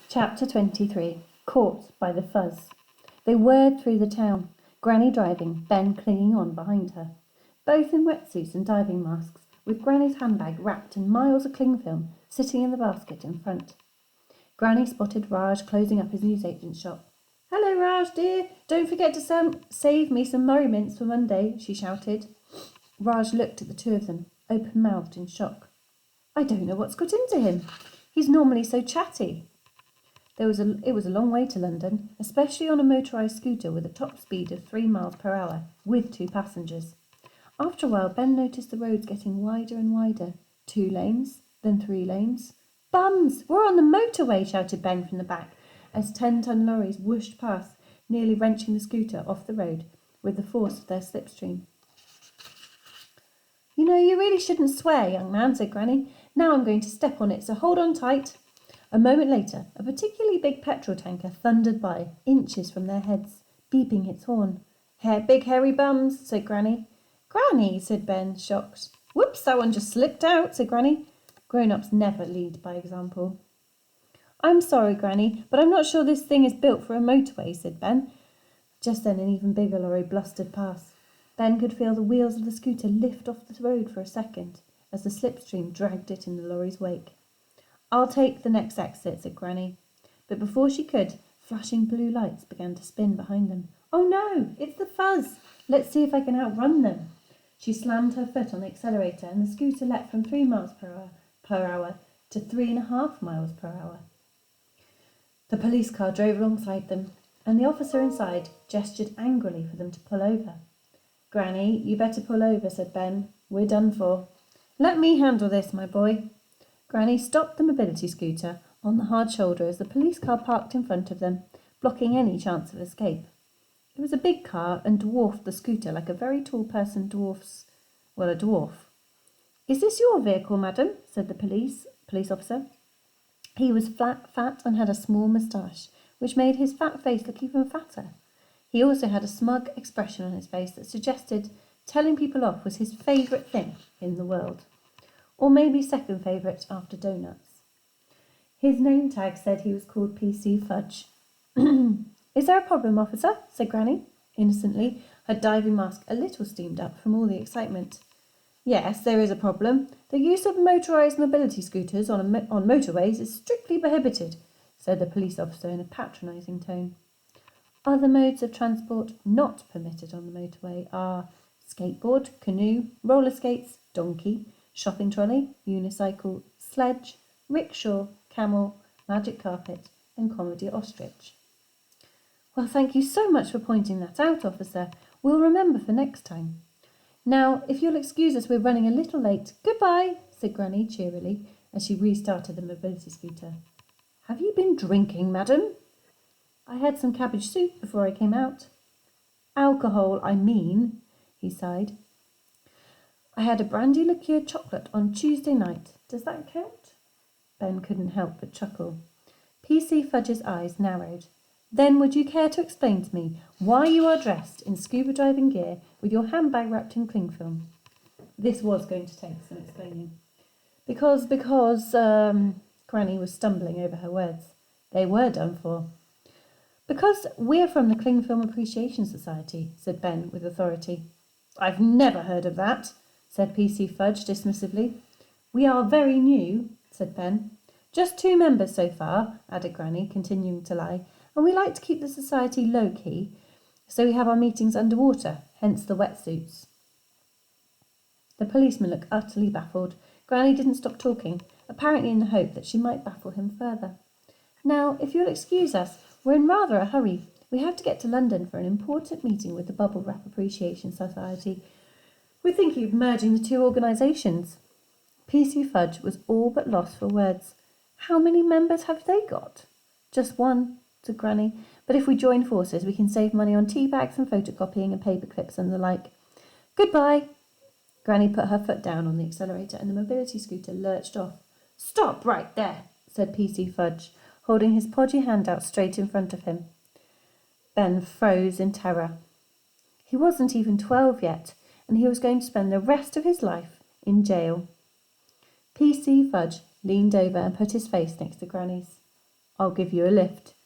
Chapter 23. Caught by the Fuzz. They whirred through the town, Granny driving, Ben clinging on behind her. Both in wetsuits and diving masks, with Granny's handbag wrapped in miles of cling film sitting in the basket in front. Granny spotted Raj closing up his newsagent's shop. "Hello, Raj, dear. Don't forget to save me some Murray mints for Monday," she shouted. Raj looked at the two of them, open-mouthed in shock. "I don't know what's got into him. He's normally so chatty." It was a long way to London, especially on a motorised scooter with a top speed of 3 miles per hour, with 2 passengers. After a while, Ben noticed the roads getting wider and wider. 2 lanes, then 3 lanes. "Bums! We're on the motorway!" shouted Ben from the back, as 10-ton lorries whooshed past, nearly wrenching the scooter off the road with the force of their slipstream. "You know, you really shouldn't swear, young man," said Granny. "Now I'm going to step on it, so hold on tight." A moment later, a particularly big petrol tanker thundered by, inches from their heads, beeping its horn. "Big hairy bums," said Granny. "Granny," said Ben, shocked. "Whoops, that one just slipped out," said Granny. Grown-ups never lead by example. "I'm sorry, Granny, but I'm not sure this thing is built for a motorway," said Ben. Just then an even bigger lorry blustered past. Ben could feel the wheels of the scooter lift off the road for a second, as the slipstream dragged it in the lorry's wake. "I'll take the next exit," said Granny. But before she could, flashing blue lights began to spin behind them. "Oh no, it's the Fuzz! Let's see if I can outrun them." She slammed her foot on the accelerator and the scooter leapt from 3 miles per hour to 3.5 miles per hour. The police car drove alongside them, and the officer inside gestured angrily for them to pull over. "Granny, you better pull over," said Ben. "We're done for." "Let me handle this, my boy." Granny stopped the mobility scooter on the hard shoulder as the police car parked in front of them, blocking any chance of escape. It was a big car and dwarfed the scooter like a very tall person dwarfs, a dwarf. "Is this your vehicle, madam?" said the police officer. He was fat and had a small moustache, which made his fat face look even fatter. He also had a smug expression on his face that suggested telling people off was his favourite thing in the world. Or maybe second favourite after donuts. His name tag said he was called PC Fudge. "Is there a problem, officer?" said Granny, innocently, her diving mask a little steamed up from all the excitement. "Yes, there is a problem. The use of motorised mobility scooters on motorways is strictly prohibited," said the police officer in a patronising tone. Other modes of transport not permitted on the motorway are skateboard, canoe, roller skates, donkey, shopping trolley, unicycle, sledge, rickshaw, camel, magic carpet, and comedy ostrich. "Well, thank you so much for pointing that out, officer. We'll remember for next time. Now, if you'll excuse us, we're running a little late. Goodbye," said Granny cheerily as she restarted the mobility scooter. "Have you been drinking, madam?" "I had some cabbage soup before I came out." "Alcohol, I mean," he sighed. "I had a brandy liqueur chocolate on Tuesday night. Does that count?" Ben couldn't help but chuckle. PC Fudge's eyes narrowed. "Then would you care to explain to me why you are dressed in scuba diving gear with your handbag wrapped in cling film?" This was going to take some explaining. Because, Granny was stumbling over her words. They were done for. "Because we're from the Cling Film Appreciation Society," said Ben with authority. "I've never heard of that," said PC Fudge dismissively. "We are very new," said Ben. "Just 2 members so far," added Granny, continuing to lie, "and we like to keep the society low-key, so we have our meetings underwater, hence the wetsuits." The policeman looked utterly baffled. Granny didn't stop talking, apparently in the hope that she might baffle him further. "Now, if you'll excuse us, we're in rather a hurry. We have to get to London for an important meeting with the Bubble Wrap Appreciation Society. We're thinking of merging the 2 organisations." PC Fudge was all but lost for words. "How many members have they got?" "Just 1, said Granny. "But if we join forces, we can save money on tea bags and photocopying and paper clips and the like. Goodbye." Granny put her foot down on the accelerator and the mobility scooter lurched off. "Stop right there," said PC Fudge, holding his podgy hand out straight in front of him. Ben froze in terror. He wasn't even 12 yet, and he was going to spend the rest of his life in jail. PC Fudge leaned over and put his face next to Granny's. I'll give you a lift.